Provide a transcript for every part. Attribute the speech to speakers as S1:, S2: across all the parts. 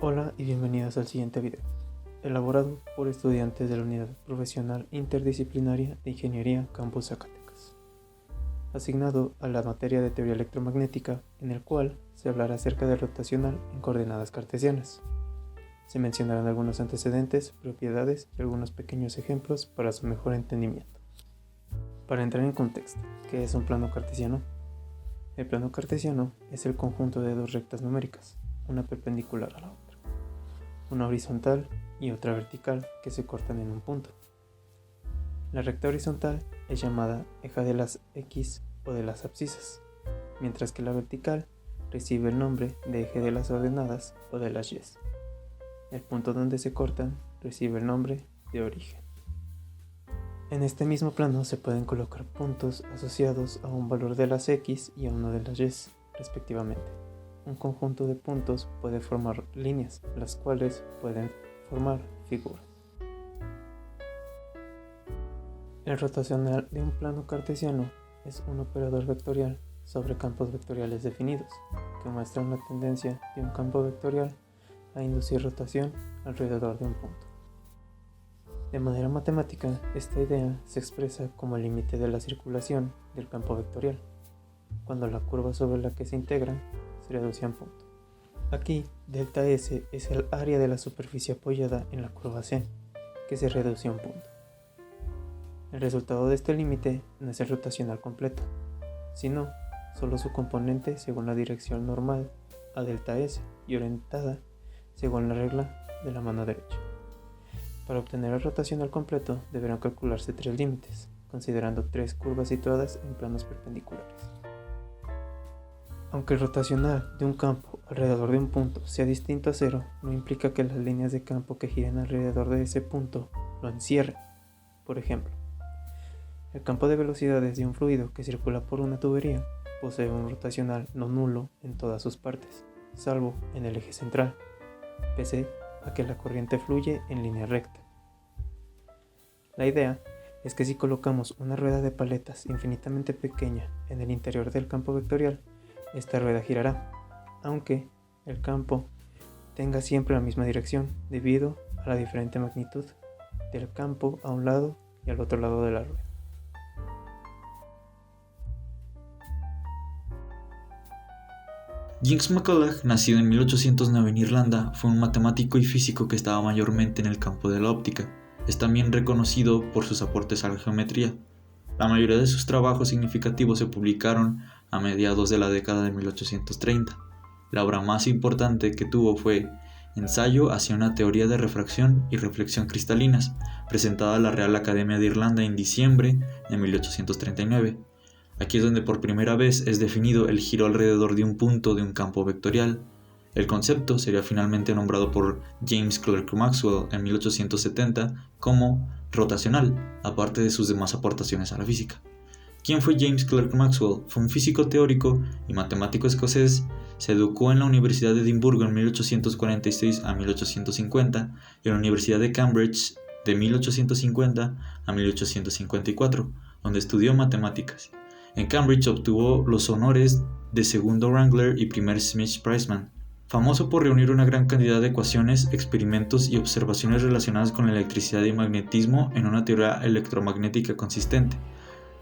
S1: Hola y bienvenidos al siguiente video, elaborado por estudiantes de la Unidad Profesional Interdisciplinaria de Ingeniería Campus Zacatecas, asignado a la materia de teoría electromagnética, en el cual se hablará acerca del rotacional en coordenadas cartesianas. Se mencionarán algunos antecedentes, propiedades y algunos pequeños ejemplos para su mejor entendimiento. Para entrar en contexto, ¿qué es un plano cartesiano? El plano cartesiano es el conjunto de dos rectas numéricas, una perpendicular a la otra, una horizontal y otra vertical que se cortan en un punto. La recta horizontal es llamada eje de las X o de las abscisas, mientras que la vertical recibe el nombre de eje de las ordenadas o de las Y. El punto donde se cortan recibe el nombre de origen. En este mismo plano se pueden colocar puntos asociados a un valor de las X y a uno de las Y, respectivamente. Un conjunto de puntos puede formar líneas, las cuales pueden formar figuras. El rotacional de un plano cartesiano es un operador vectorial sobre campos vectoriales definidos, que muestran la tendencia de un campo vectorial a inducir rotación alrededor de un punto. De manera matemática, esta idea se expresa como el límite de la circulación del campo vectorial, cuando la curva sobre la que se integra se reduce a un punto. Aquí, delta S es el área de la superficie apoyada en la curva C, que se reduce a un punto. El resultado de este límite no es el rotacional completo, sino solo su componente según la dirección normal a delta S y orientada según la regla de la mano derecha. Para obtener el rotacional completo deberán calcularse tres límites, considerando tres curvas situadas en planos perpendiculares. Aunque el rotacional de un campo alrededor de un punto sea distinto a cero, no implica que las líneas de campo que giren alrededor de ese punto lo encierren. Por ejemplo, el campo de velocidades de un fluido que circula por una tubería posee un rotacional no nulo en todas sus partes, salvo en el eje central, pese a que la corriente fluye en línea recta. La idea es que si colocamos una rueda de paletas infinitamente pequeña en el interior del campo vectorial, esta rueda girará, aunque el campo tenga siempre la misma dirección debido a la diferente magnitud del campo a un lado y al otro lado de la rueda.
S2: James McCulloch, nacido en 1809 en Irlanda, fue un matemático y físico que estaba mayormente en el campo de la óptica. Es también reconocido por sus aportes a la geometría. La mayoría de sus trabajos significativos se publicaron a mediados de la década de 1830. La obra más importante que tuvo fue Ensayo hacia una teoría de refracción y reflexión cristalinas, presentada a la Real Academia de Irlanda en diciembre de 1839. Aquí es donde por primera vez es definido el giro alrededor de un punto de un campo vectorial. El concepto sería finalmente nombrado por James Clerk Maxwell en 1870 como rotacional, aparte de sus demás aportaciones a la física. ¿Quién fue James Clerk Maxwell? Fue un físico teórico y matemático escocés. Se educó en la Universidad de Edimburgo en 1846 a 1850 y en la Universidad de Cambridge de 1850 a 1854, donde estudió matemáticas. En Cambridge obtuvo los honores de segundo Wrangler y primer Smith-Priceman. Famoso por reunir una gran cantidad de ecuaciones, experimentos y observaciones relacionadas con la electricidad y magnetismo en una teoría electromagnética consistente.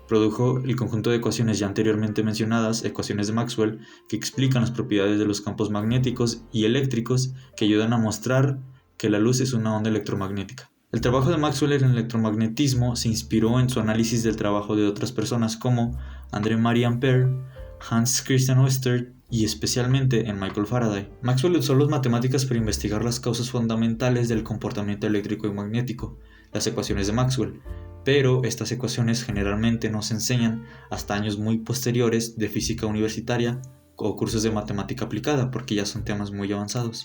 S2: Produjo el conjunto de ecuaciones ya anteriormente mencionadas, ecuaciones de Maxwell, que explican las propiedades de los campos magnéticos y eléctricos que ayudan a mostrar que la luz es una onda electromagnética. El trabajo de Maxwell en el electromagnetismo se inspiró en su análisis del trabajo de otras personas como André Marie Ampère, Hans Christian Oersted y especialmente en Michael Faraday. Maxwell usó las matemáticas para investigar las causas fundamentales del comportamiento eléctrico y magnético, las ecuaciones de Maxwell, pero estas ecuaciones generalmente no se enseñan hasta años muy posteriores de física universitaria o cursos de matemática aplicada porque ya son temas muy avanzados.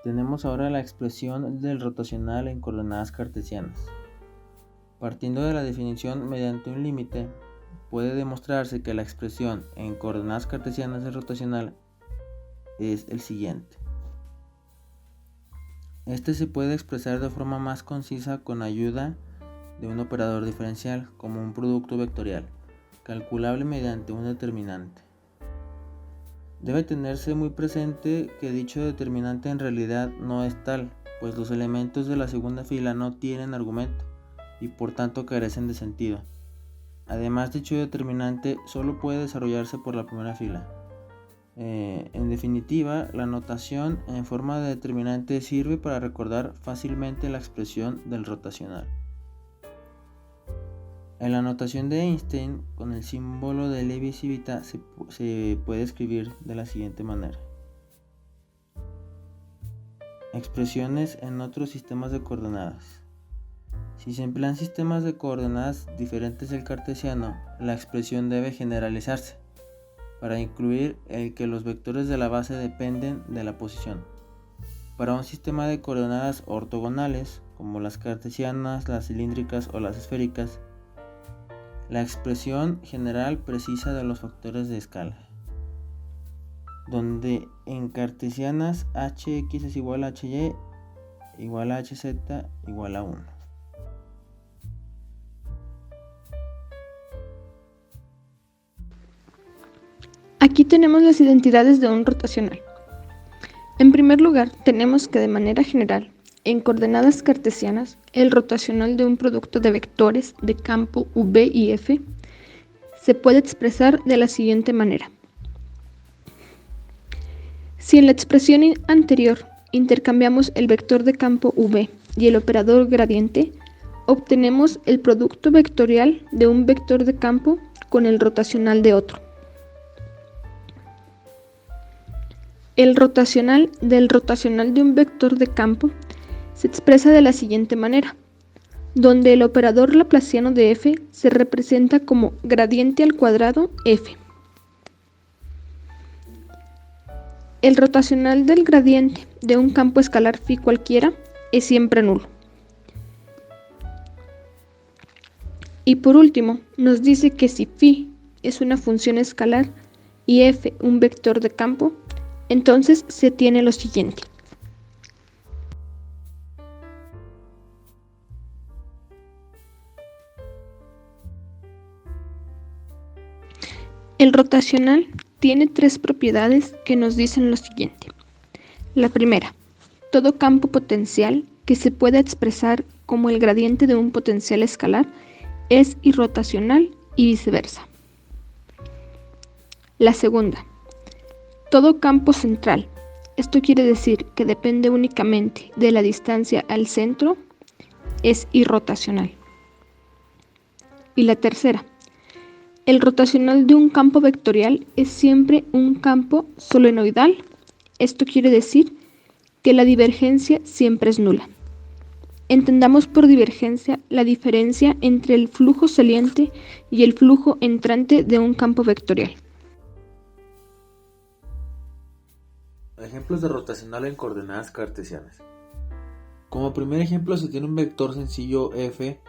S3: Tenemos ahora la expresión del rotacional en coordenadas cartesianas. Partiendo de la definición mediante un límite, puede demostrarse que la expresión en coordenadas cartesianas del rotacional es el siguiente. Este se puede expresar de forma más concisa con ayuda de un operador diferencial como un producto vectorial, calculable mediante un determinante. Debe tenerse muy presente que dicho determinante en realidad no es tal, pues los elementos de la segunda fila no tienen argumento y por tanto carecen de sentido. Además, dicho determinante solo puede desarrollarse por la primera fila. En definitiva, la notación en forma de determinante sirve para recordar fácilmente la expresión del rotacional. En la notación de Einstein, con el símbolo de Levi-Civita se puede escribir de la siguiente manera. Expresiones en otros sistemas de coordenadas. Si se emplean sistemas de coordenadas diferentes del cartesiano, la expresión debe generalizarse para incluir el que los vectores de la base dependen de la posición. Para un sistema de coordenadas ortogonales, como las cartesianas, las cilíndricas o las esféricas, la expresión general precisa de los factores de escala, donde en cartesianas hx es igual a hy igual a hz igual a 1.
S4: Aquí tenemos las identidades de un rotacional. En primer lugar, tenemos que de manera general, en coordenadas cartesianas, el rotacional de un producto de vectores de campo v y f se puede expresar de la siguiente manera. Si en la expresión anterior intercambiamos el vector de campo v y el operador gradiente, obtenemos el producto vectorial de un vector de campo con el rotacional de otro. El rotacional del rotacional de un vector de campo se expresa de la siguiente manera, donde el operador laplaciano de f se representa como gradiente al cuadrado f. El rotacional del gradiente de un campo escalar phi cualquiera es siempre nulo. Y por último, nos dice que si phi es una función escalar y f un vector de campo, entonces se tiene lo siguiente. El rotacional tiene tres propiedades que nos dicen lo siguiente. La primera, todo campo potencial que se pueda expresar como el gradiente de un potencial escalar es irrotacional y viceversa. La segunda, todo campo central, esto quiere decir que depende únicamente de la distancia al centro, es irrotacional. Y la tercera, el rotacional de un campo vectorial es siempre un campo solenoidal, esto quiere decir que la divergencia siempre es nula. Entendamos por divergencia la diferencia entre el flujo saliente y el flujo entrante de un campo vectorial.
S3: Ejemplos de rotacional en coordenadas cartesianas. Como primer ejemplo se tiene un vector sencillo f,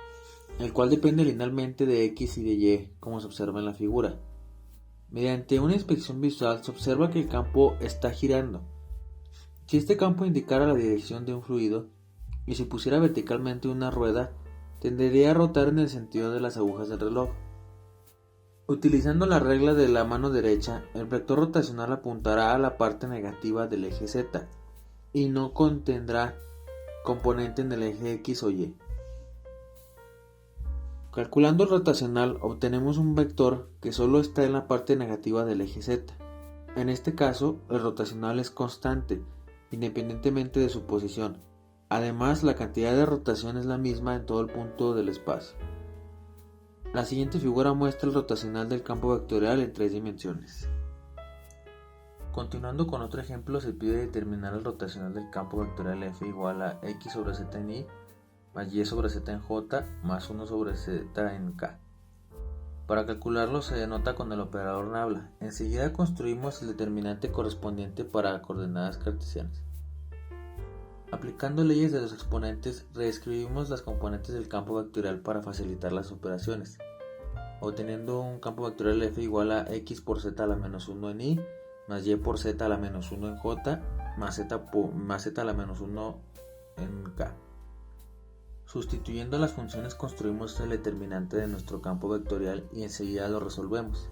S3: el cual depende linealmente de x y de y, como se observa en la figura. Mediante una inspección visual se observa que el campo está girando. Si este campo indicara la dirección de un fluido y se pusiera verticalmente una rueda, tendería a rotar en el sentido de las agujas del reloj. Utilizando la regla de la mano derecha, el vector rotacional apuntará a la parte negativa del eje z y no contendrá componente en el eje x o y. Calculando el rotacional obtenemos un vector que solo está en la parte negativa del eje z. En este caso, el rotacional es constante, independientemente de su posición. Además, la cantidad de rotación es la misma en todo el punto del espacio. La siguiente figura muestra el rotacional del campo vectorial en 3 dimensiones. Continuando con otro ejemplo, se pide determinar el rotacional del campo vectorial f igual a x sobre z en y más y sobre z en j más 1 sobre z en k. Para calcularlo se denota con el operador nabla. Enseguida construimos el determinante correspondiente para coordenadas cartesianas. Aplicando leyes de los exponentes, reescribimos las componentes del campo vectorial para facilitar las operaciones, obteniendo un campo vectorial f igual a x por z a la menos 1 en y, más y por z a la menos 1 en j, más z a la menos 1 en k. Sustituyendo las funciones construimos el determinante de nuestro campo vectorial y enseguida lo resolvemos.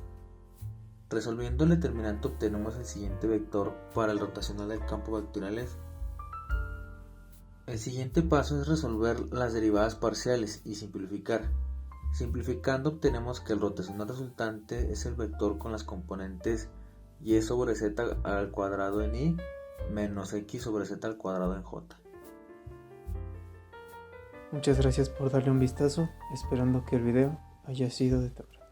S3: Resolviendo el determinante obtenemos el siguiente vector para el rotacional del campo vectorial F. El siguiente paso es resolver las derivadas parciales y simplificar. Simplificando obtenemos que el rotacional resultante es el vector con las componentes y sobre z al cuadrado en i menos x sobre z al cuadrado en j.
S1: Muchas gracias por darle un vistazo, esperando que el video haya sido de tu agrado.